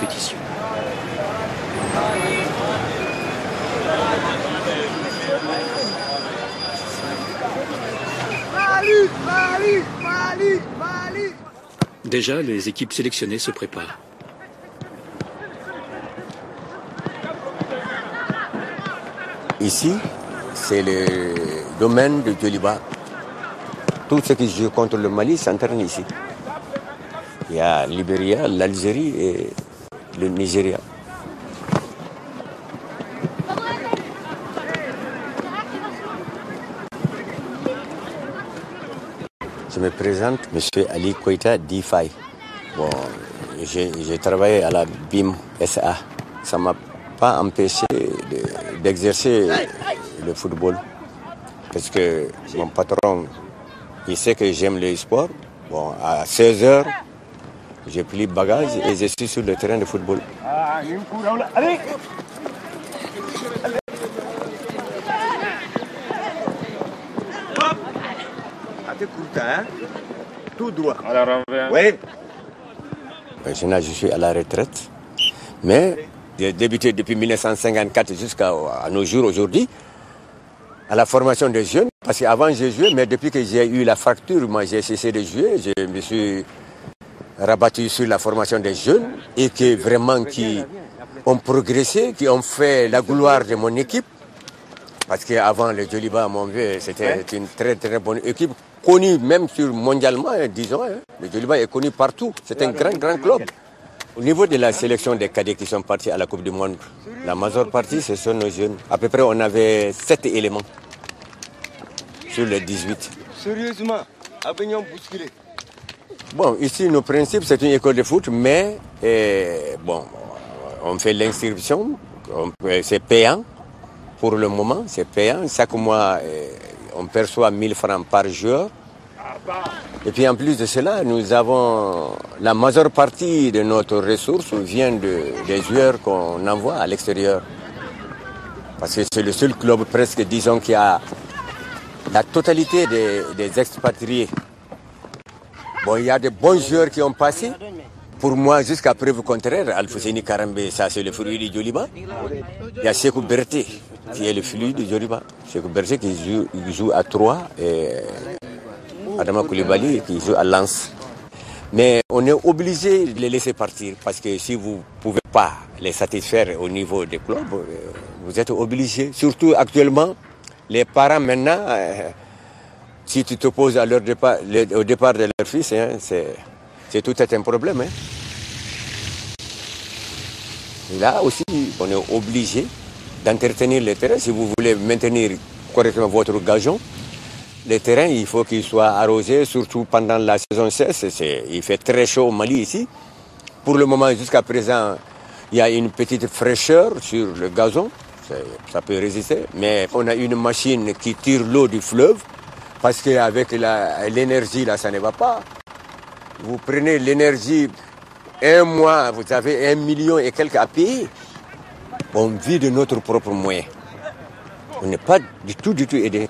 compétition. Déjà, les équipes sélectionnées se préparent. Ici, c'est le domaine de Djoliba. Tout ce qui joue contre le Mali s'entraîne ici. Il y a le Libéria, l'Algérie et le Nigeria. Je me présente, M. Ali Koïta Difay. Bon, j'ai travaillé à la BIM SA. Ça ne m'a pas empêché d'exercer le football. Parce que mon patron, il sait que j'aime le sport. Bon, à 16h, j'ai pris le bagage et je suis sur le terrain de football. Allez! Tout droit. Oui. Maintenant, je suis à la retraite. Mais j'ai débuté depuis 1954 jusqu'à nos jours aujourd'hui à la formation des jeunes. Parce qu'avant, j'ai joué, mais depuis que j'ai eu la fracture, moi, j'ai cessé de jouer. Je me suis rabattu sur la formation des jeunes et qui ont progressé, qui ont fait la gloire de mon équipe. Parce qu'avant, le Djoliba, mon vieux, c'était une très très bonne équipe, connue même mondialement, disons. Le Djoliba est connu partout. C'est un grand club. Au niveau de la sélection des cadets qui sont partis à la Coupe du Monde, la majeure partie, ce sont nos jeunes. À peu près, on avait 7 éléments sur les 18. Sérieusement, Avignon bousculé. Bon, ici, nos principes, c'est une école de foot, mais bon, on fait l'inscription, c'est payant. Pour le moment, c'est payant. Chaque mois, on perçoit 1000 francs par joueur. Et puis en plus de cela, nous avons la majeure partie de notre ressource vient des joueurs qu'on envoie à l'extérieur. Parce que c'est le seul club presque, disons, qui a la totalité des expatriés. Bon, il y a de bons joueurs qui ont passé. Pour moi, jusqu'à preuve contraire, Al-Fousseini Karambe, ça c'est le fruit du Djoliba. Il y a Sekou Berté, qui est le fruit du Djoliba. Sekou Berté qui joue à 3 et Adama Koulibaly qui joue à Lens. Mais on est obligé de les laisser partir parce que si vous ne pouvez pas les satisfaire au niveau des clubs, vous êtes obligé. Surtout actuellement, les parents maintenant, si tu t'opposes à au départ de leur fils, hein, c'est tout un problème. Hein. Là aussi, on est obligé d'entretenir les terrains. Si vous voulez maintenir correctement votre gazon, les terrains, il faut qu'ils soient arrosés, surtout pendant la saison sèche. Il fait très chaud au Mali ici. Pour le moment, jusqu'à présent, il y a une petite fraîcheur sur le gazon. Ça peut résister. Mais on a une machine qui tire l'eau du fleuve parce qu'avec l'énergie, là, ça ne va pas. Vous prenez l'énergie, un mois, vous avez 1 million et quelques à payer. On vit de notre propre moyen. On n'est pas du tout aidé.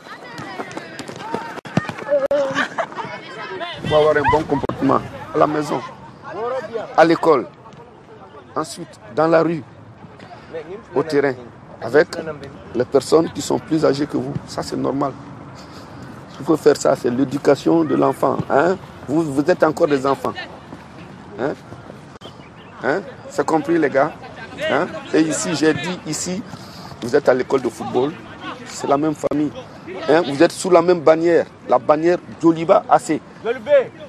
Il faut avoir un bon comportement à la maison, à l'école, ensuite dans la rue, au terrain, avec les personnes qui sont plus âgées que vous. Ça, c'est normal. Il faut faire ça, c'est l'éducation de l'enfant. Hein? Vous êtes encore des enfants. Hein? Hein? C'est compris, les gars? Hein? Et ici, j'ai dit, ici, vous êtes à l'école de football, c'est la même famille. Hein? Vous êtes sous la même bannière, la bannière Djoliba AC.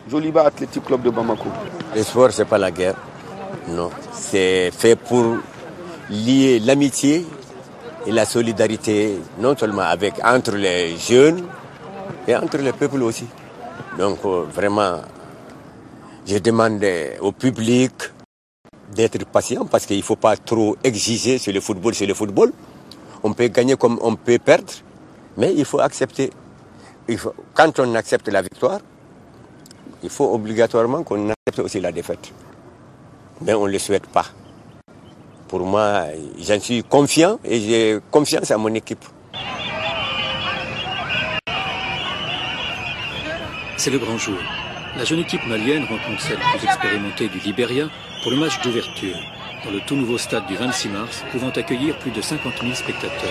Djoliba Athletic Club de Bamako. Le sport, ce n'est pas la guerre. Non. C'est fait pour lier l'amitié et la solidarité, non seulement entre les jeunes, et entre les peuples aussi. Donc vraiment, je demande au public d'être patient parce qu'il ne faut pas trop exiger sur le football. C'est le football. On peut gagner comme on peut perdre, mais il faut accepter. Quand on accepte la victoire, il faut obligatoirement qu'on accepte aussi la défaite. Mais on ne le souhaite pas. Pour moi, j'en suis confiant et j'ai confiance à mon équipe. C'est le grand jour. La jeune équipe malienne rencontre celle plus expérimentée du Libéria pour le match d'ouverture. dans le tout nouveau stade du 26 mars, pouvant accueillir plus de 50 000 spectateurs.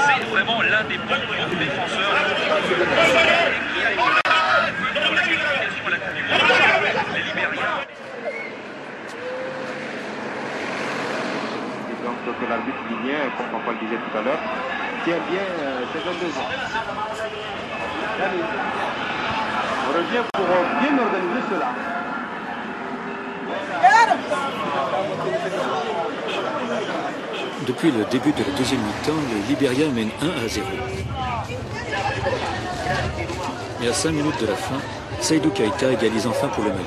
C'est vraiment l'un des bons défenseurs. Donc que l'arbitre lignien, comme Paul disait tout à l'heure, tient bien ses 22 ans. On revient pour bien organiser cela. Depuis le début de la deuxième mi-temps, les Libériens mènent 1-0. Mais à 5 minutes de la fin, Seydou Keita égalise enfin pour le Mali.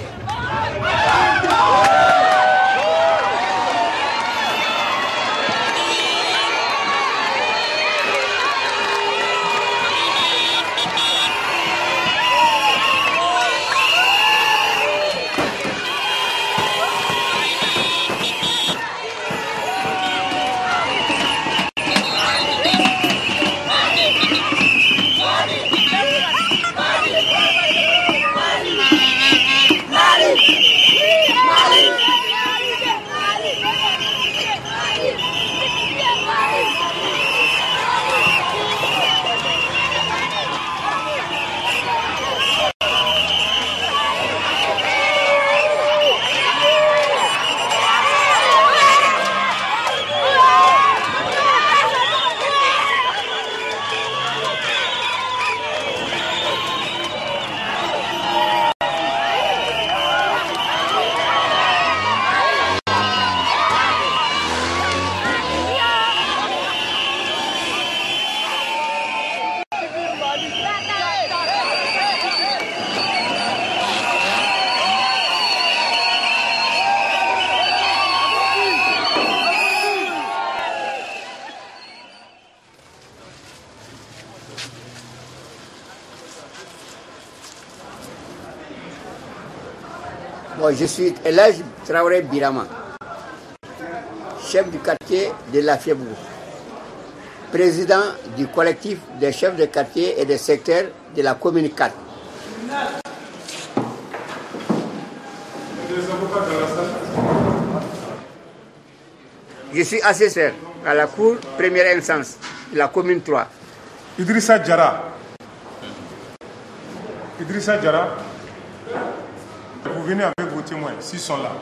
Bon, je suis Elhadji Traoré Birama, chef du quartier de La Fiebourg, président du collectif des chefs de quartier et des secteurs de la commune 4. Je suis assesseur à la cour première instance de la commune 3. Idrissa Diarra. Idrissa Diarra. Vous venez avec vos témoins, s'ils sont là.